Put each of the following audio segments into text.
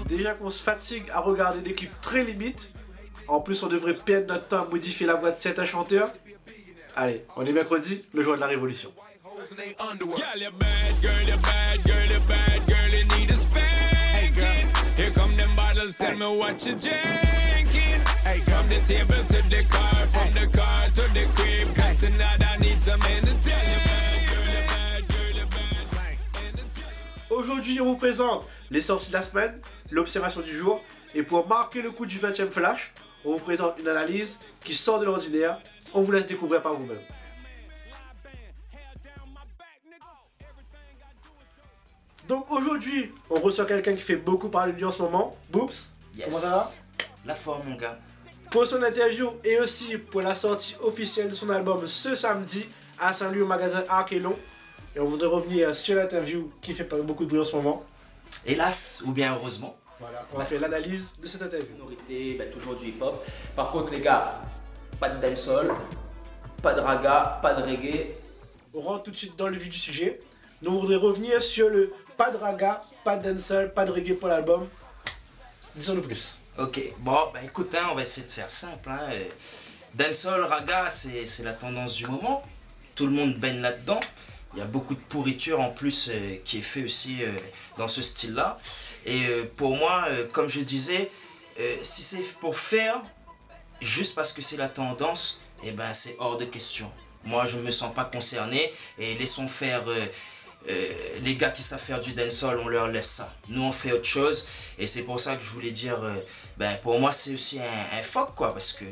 Déjà qu'on se fatigue à regarder des clips très limites, en plus on devrait perdre notre temps à modifier la voix de certains chanteurs. Allez, on est mercredi, le jour de la révolution. Aujourd'hui, on vous présente les sorties de la semaine, l'observation du jour, et pour marquer le coup du 20e flash, on vous présente une analyse qui sort de l'ordinaire. On vous laisse découvrir par vous-même. Donc aujourd'hui, on reçoit quelqu'un qui fait beaucoup parler de lui en ce moment, Boops. Yes. Comment ça va? La forme, mon gars. Pour son interview et aussi pour la sortie officielle de son album ce samedi à Saint-Louis au magasin Archelon. Et on voudrait revenir sur l'interview qui fait beaucoup de bruit en ce moment. Hélas, ou bien heureusement. Voilà, on va faire l'analyse de cette interview. Minorité, toujours du hip-hop. Par contre, les gars, pas de dancehall, pas de raga, pas de reggae. On rentre tout de suite dans le vif du sujet. Nous on voudrait revenir sur le pas de raga, pas de dancehall, pas de reggae pour l'album. Disons-nous plus. Ok, bon, bah écoute, hein, on va essayer de faire simple. Hein. Dancehall, raga, c'est la tendance du moment. Tout le monde baigne là-dedans. Il y a beaucoup de pourriture en plus qui est fait aussi dans ce style-là. Et pour moi, comme je disais, si c'est pour faire juste parce que c'est la tendance, eh ben c'est hors de question. Moi, je ne me sens pas concerné et laissons faire les gars qui savent faire du dancehall, on leur laisse ça. Nous, on fait autre chose et c'est pour ça que je voulais dire, ben pour moi, c'est aussi un fuck quoi, parce que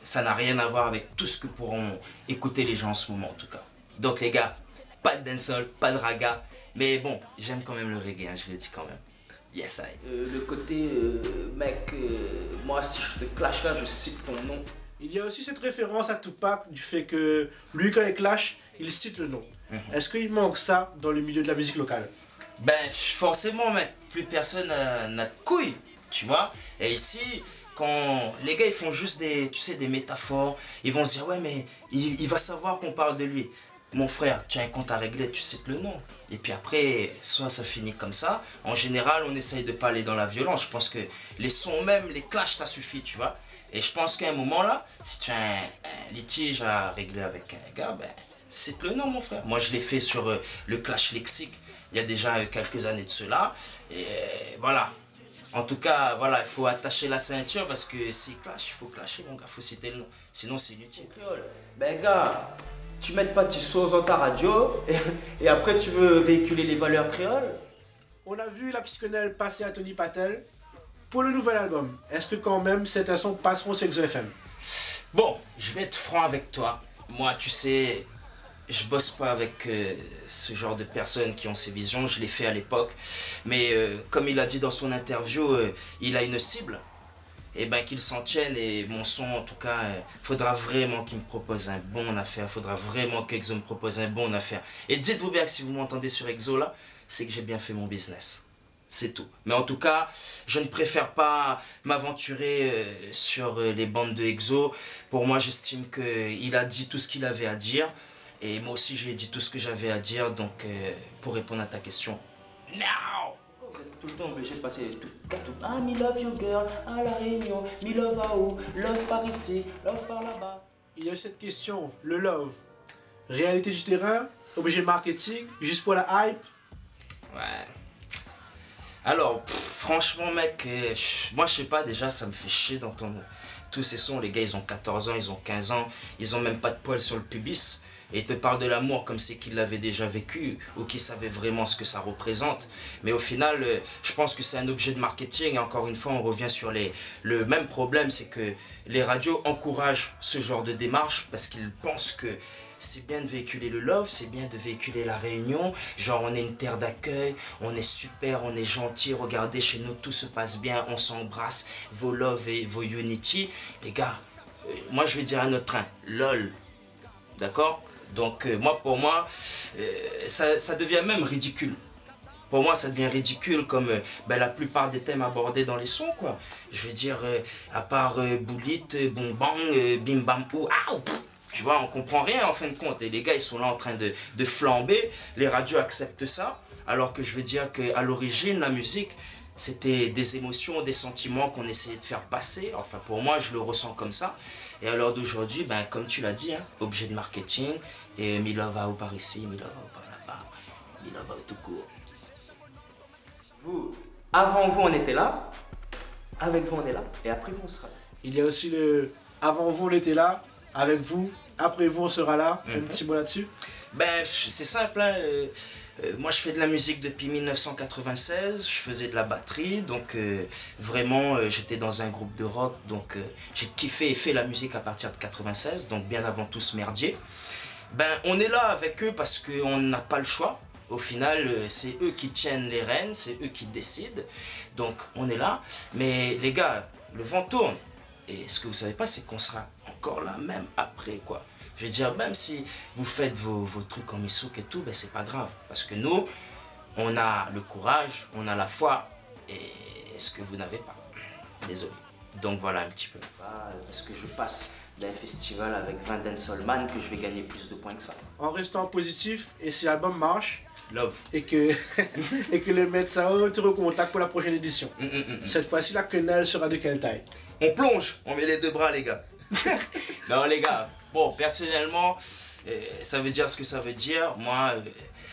ça n'a rien à voir avec tout ce que pourront écouter les gens en ce moment en tout cas. Donc les gars, pas de dancehall, pas de raga, mais bon, j'aime quand même le reggae, hein, je le dis quand même. Yes, I. Le côté, mec, moi si je te clash là, je cite ton nom. Il y a aussi cette référence à Tupac du fait que lui, quand il clash, il cite le nom. Est-ce qu'il manque ça dans le milieu de la musique locale? Ben forcément, mec, plus personne n'a de couilles, tu vois. Et ici, quand les gars ils font juste des, tu sais, des métaphores, ils vont se dire ouais mais il va savoir qu'on parle de lui. Mon frère, tu as un compte à régler, tu cites le nom. Et puis après, soit ça finit comme ça. En général, on essaye de pas aller dans la violence. Je pense que les sons même, les clashs, ça suffit, tu vois. Et je pense qu'à un moment là, si tu as un litige à régler avec un gars, ben cite le nom, mon frère. Moi, je l'ai fait sur le clash lexique il y a déjà quelques années de cela. Et voilà. En tout cas, voilà, il faut attacher la ceinture parce que si clash, il faut clasher, mon gars. Il faut citer le nom. Sinon, c'est inutile. Ben gars, tu mets pas tes sauces dans ta radio et après tu veux véhiculer les valeurs créoles. On a vu la petite quenelle passer à Tony Patel. Pour le nouvel album, est-ce que quand même certains sons passeront sur XOFM? Bon, je vais être franc avec toi. Moi, tu sais, je bosse pas avec ce genre de personnes qui ont ces visions. Je l'ai fait à l'époque. Mais comme il a dit dans son interview, il a une cible. Et ben qu'il s'en tienne. Et mon son, en tout cas, faudra vraiment qu'il me propose un bon affaire. Faudra vraiment que Exo me propose un bon affaire. Et dites-vous bien que si vous m'entendez sur Exo là, c'est que j'ai bien fait mon business. C'est tout. Mais en tout cas, je ne préfère pas m'aventurer sur les bandes de Exo. Pour moi, j'estime qu'il a dit tout ce qu'il avait à dire. Et moi aussi, j'ai dit tout ce que j'avais à dire. Donc, pour répondre à ta question, now! Vous êtes tout le temps obligé de passer tout. Ah, me love you girl, à La Réunion, me love à où, love par ici, love par là-bas. Il y a cette question, le love. Réalité du terrain, objet marketing, juste pour la hype. Ouais. Alors, franchement, mec, moi, je sais pas, déjà, ça me fait chier d'entendre tous ces sons. Les gars, ils ont 14 ans, ils ont 15 ans, ils ont même pas de poils sur le pubis. Et ils te parlent de l'amour comme c'est qu'ils l'avaient déjà vécu ou qu'ils savaient vraiment ce que ça représente. Mais au final, je pense que c'est un objet de marketing. Et encore une fois, on revient sur le même problème, c'est que les radios encouragent ce genre de démarche parce qu'ils pensent que c'est bien de véhiculer le love, c'est bien de véhiculer la réunion. Genre, on est une terre d'accueil, on est super, on est gentil. Regardez, chez nous, tout se passe bien, on s'embrasse. Vos love et vos unity. Les gars, moi, je vais dire à notre train, lol. D'accord? Donc, pour moi, ça devient même ridicule. Pour moi, ça devient ridicule comme la plupart des thèmes abordés dans les sons, quoi. Je veux dire, à part boulite, bon bang, bim bam ou ah, tu vois, on comprend rien en fin de compte. Et les gars, ils sont là en train de flamber. Les radios acceptent ça. alors que je veux dire qu'à l'origine, la musique, c'était des émotions, des sentiments qu'on essayait de faire passer. Enfin, pour moi, je le ressens comme ça. Et à l'heure d'aujourd'hui, ben, comme tu l'as dit, hein, objet de marketing, et me love out par ici, me love out par là-bas, me love out tout court. Vous, avant vous, on était là. Avec vous, on est là. Et après vous, on sera là. Il y a aussi le avant vous, on était là, avec vous, après vous, on sera là. Un petit mot là-dessus. Ben, c'est simple, hein. Moi je fais de la musique depuis 1996, je faisais de la batterie, donc vraiment j'étais dans un groupe de rock, donc j'ai kiffé et fait la musique à partir de 96, donc bien avant tout ce merdier. Ben on est là avec eux parce qu'on n'a pas le choix, au final c'est eux qui tiennent les rênes, c'est eux qui décident, donc on est là, mais les gars, le vent tourne, et ce que vous savez pas c'est qu'on sera encore là même après quoi. Je veux dire, même si vous faites vos trucs en misouk et tout, ben c'est pas grave. Parce que nous, on a le courage, on a la foi, et ce que vous n'avez pas. Désolé. Donc voilà un petit peu. Parce que je passe d'un festival avec 20 dancehallman que je vais gagner plus de points que ça. En restant positif, et si l'album marche, Love. et que, et que le médecin te recontacte pour la prochaine édition. Cette fois-ci, la quenelle sera de quelle taille? On plonge, on met les deux bras les gars. Non les gars, bon personnellement, ça veut dire ce que ça veut dire. Moi,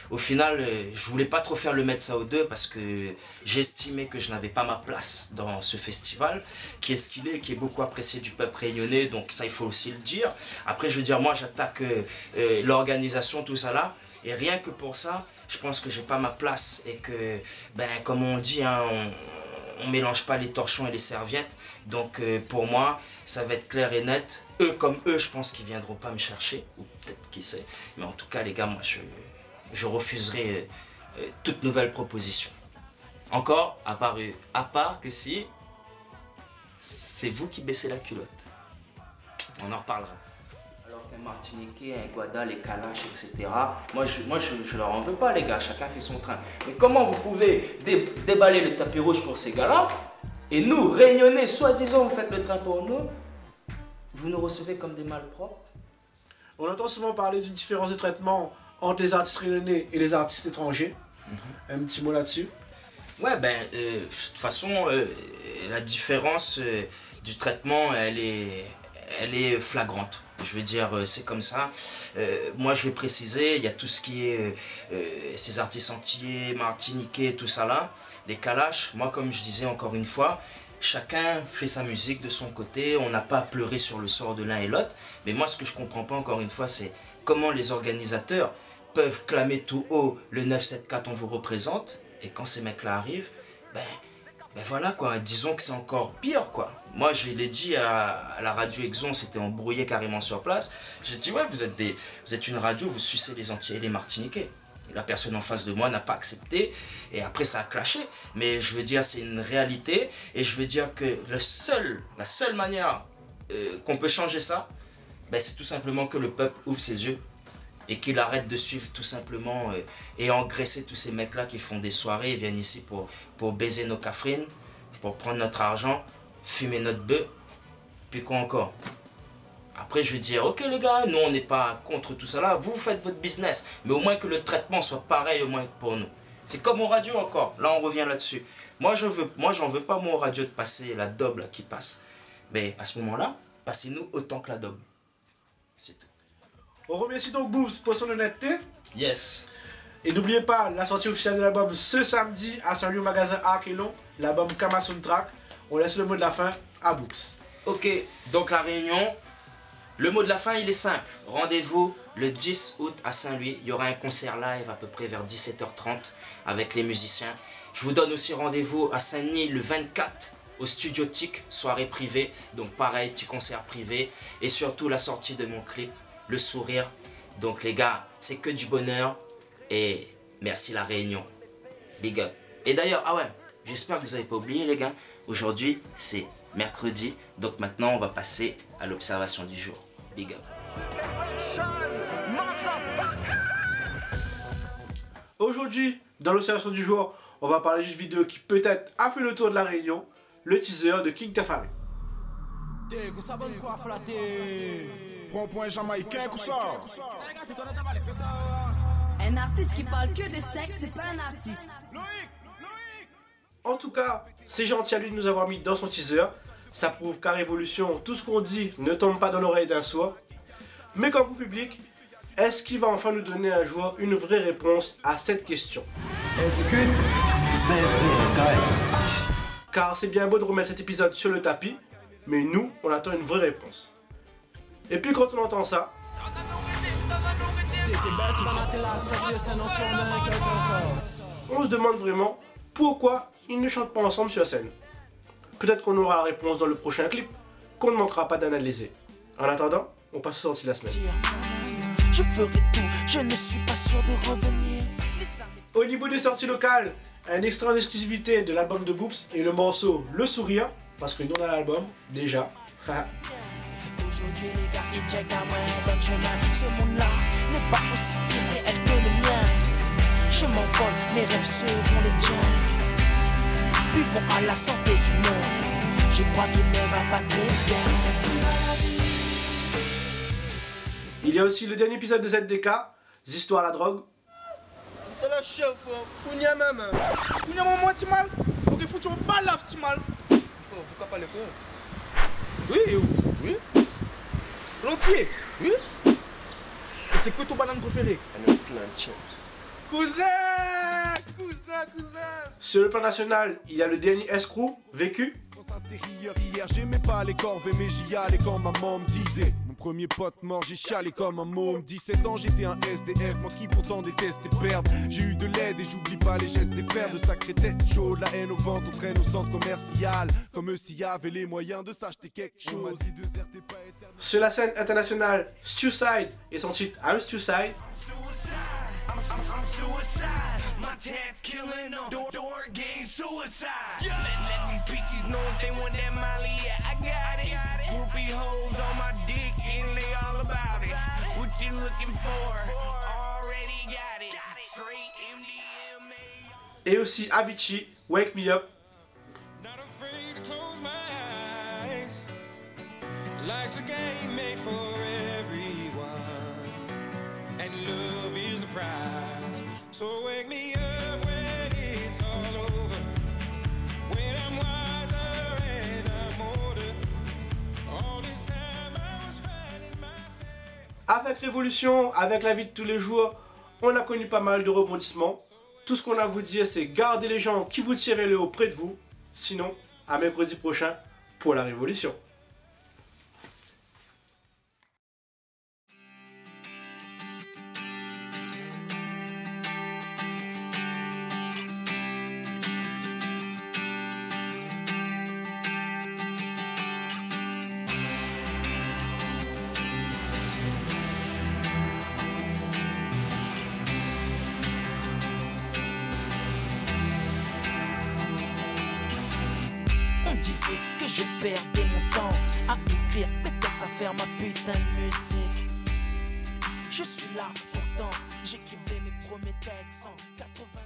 au final, je voulais pas trop faire le Metz AO2 parce que j'estimais que je n'avais pas ma place dans ce festival, qui est ce qu'il est, qui est beaucoup apprécié du peuple réunionnais, donc ça il faut aussi le dire. Après je veux dire, moi j'attaque l'organisation, tout ça là, et rien que pour ça, je pense que j'ai pas ma place et que, ben comme on dit, hein, on mélange pas les torchons et les serviettes. Donc pour moi, ça va être clair et net. Eux comme eux, je pense qu'ils viendront pas me chercher, ou peut-être qui sait. Mais en tout cas les gars, moi je refuserai toute nouvelle proposition. Encore, à part que si c'est vous qui baissez la culotte. On en reparlera. Alors qu'un Martiniquais, un Guada, les Kalash, etc. Moi je leur en veux pas les gars, chacun fait son train. Mais comment vous pouvez déballer le tapis rouge pour ces gars-là et nous, réunionnais, soi-disant vous faites le train pour nous, vous nous recevez comme des malpropres? On entend souvent parler d'une différence de traitement entre les artistes réunionnais et les artistes étrangers. Un petit mot là-dessus. Ouais, ben, de toute façon, la différence du traitement, elle est flagrante. Je veux dire, c'est comme ça. Moi, je vais préciser, il y a tout ce qui est ces artistes antillais, martiniquais, tout ça là. Les Kalash, moi, comme je disais encore une fois, chacun fait sa musique de son côté. On n'a pas à pleurer sur le sort de l'un et l'autre. Mais moi, ce que je comprends pas encore une fois, c'est comment les organisateurs peuvent clamer tout haut le 974 on vous représente, et quand ces mecs là arrivent, ben voilà quoi, disons que c'est encore pire quoi. Moi je l'ai dit à la radio Exxon, c'était embrouillé carrément sur place. J'ai dit ouais, vous êtes une radio, vous sucez les Antillais et les Martiniquais. La personne en face de moi n'a pas accepté et après ça a clashé. Mais je veux dire c'est une réalité et je veux dire que la seule manière qu'on peut changer ça, ben, c'est tout simplement que le peuple ouvre ses yeux et qu'il arrête de suivre tout simplement et engraisser tous ces mecs-là qui font des soirées et viennent ici pour baiser nos cafrines, pour prendre notre argent, fumer notre bœuf, puis quoi encore. Après, je vais dire, ok les gars, nous on n'est pas contre tout ça là, vous faites votre business, mais au moins que le traitement soit pareil au moins pour nous. C'est comme aux radios encore, là on revient là-dessus. Moi j'en veux pas moi aux radios de passer la daube là qui passe. Mais à ce moment-là, passez-nous autant que la daube. C'est tout. On remercie donc Boobs pour son honnêteté. Yes. Et n'oubliez pas la sortie officielle de l'album ce samedi à Saint-Louis au magasin Arc et Long, l'album Kama Soundtrack. On laisse le mot de la fin à Boobs. Ok, donc la réunion, le mot de la fin il est simple. Rendez-vous le 10 août à Saint-Louis. Il y aura un concert live à peu près vers 17h30 avec les musiciens. Je vous donne aussi rendez-vous à Saint-Denis le 24 au Studio Tic, soirée privée. Donc pareil, petit concert privé. Et surtout la sortie de mon clip, Le Sourire. Donc les gars, c'est que du bonheur. Et merci la réunion. Big up. Et d'ailleurs, ah ouais, j'espère que vous n'avez pas oublié les gars. Aujourd'hui, c'est mercredi. Donc maintenant, on va passer à l'observation du jour. Big up. Aujourd'hui, dans l'observation du jour, on va parler d'une vidéo qui peut-être a fait le tour de la Réunion, le teaser de King Tafari. Rond-point jamaïcain, Un artiste qui parle que de sexe, c'est pas un artiste. En tout cas, c'est gentil à lui de nous avoir mis dans son teaser. Ça prouve qu'à Révolution, tout ce qu'on dit ne tombe pas dans l'oreille d'un sourd. Mais comme vous, public, est-ce qu'il va enfin nous donner un jour une vraie réponse à cette question? Est-ce que tu baiserais un gars? Car c'est bien beau de remettre cet épisode sur le tapis, mais nous, on attend une vraie réponse. Et puis quand on entend ça, on se demande vraiment pourquoi ils ne chantent pas ensemble sur la scène. Peut-être qu'on aura la réponse dans le prochain clip, qu'on ne manquera pas d'analyser. En attendant, on passe aux sorties de la semaine. Je ferai tout, je ne suis pas sûr de revenir. Au niveau des sorties locales, un extrait en exclusivité de l'album de Boops et le morceau Le Sourire, parce que nous on a l'album, déjà. Aujourd'hui les gars ils checkent à moi dans le chemin. Ce monde-là n'est pas aussi réel que le mien. Je m'envole, mes rêves seront les tiens. Buvons à la santé du monde. Je crois qu'il ne va pas très bien. Il y a aussi le dernier épisode de ZDK, Histoires à la drogue. T'es la chef, Kounia même. Kounia maman t'es mal. Donc il faut que tu me balles t'es mal. Faut pas parler quoi. Oui, oui. L'entier. Oui. Et c'est quoi ton banane préféré? Cousin. Sur le plan national, il y a le dernier escroc, Vécu. Intérieur hier, j'aimais pas les corvées, mais j'y allais quand maman me disait. Mon premier pote mort, j'ai chialé comme un môme. 17 ans, j'étais un SDF, moi qui pourtant détestais perdre. J'ai eu de l'aide et j'oublie pas les gestes des frères. De sacrées têtes chaudes, la haine au ventre, on traîne au centre commercial. Comme eux s'il y avait les moyens de s'acheter quelque chose. Sur la scène internationale, Stewside et son titre I'm Stewside. My dad's killing them. Door game suicide. Let these bitches know if they want that Molly. Yeah, I got it. Groupie hoes on my dick and they all about it. What you looking for? Already got it. Straight MDMA. Et aussi Avicii, Wake Me Up. Not afraid to close my eyes. Life's a game made for everyone. And love is the prize. So wake me up when it's all over. When I'm wiser and I'm older. All this time I was finding myself. Avec Révolution, avec la vie de tous les jours, on a connu pas mal de rebondissements. Tout ce qu'on a à vous dire, c'est garder les gens qui vous tirent le haut près de vous. Sinon, à mercredi prochain pour la Révolution. Que je perdais mon temps à écrire mes textes, à faire ma putain de musique. Je suis là pourtant, j'écrivais mes premiers textes en 80.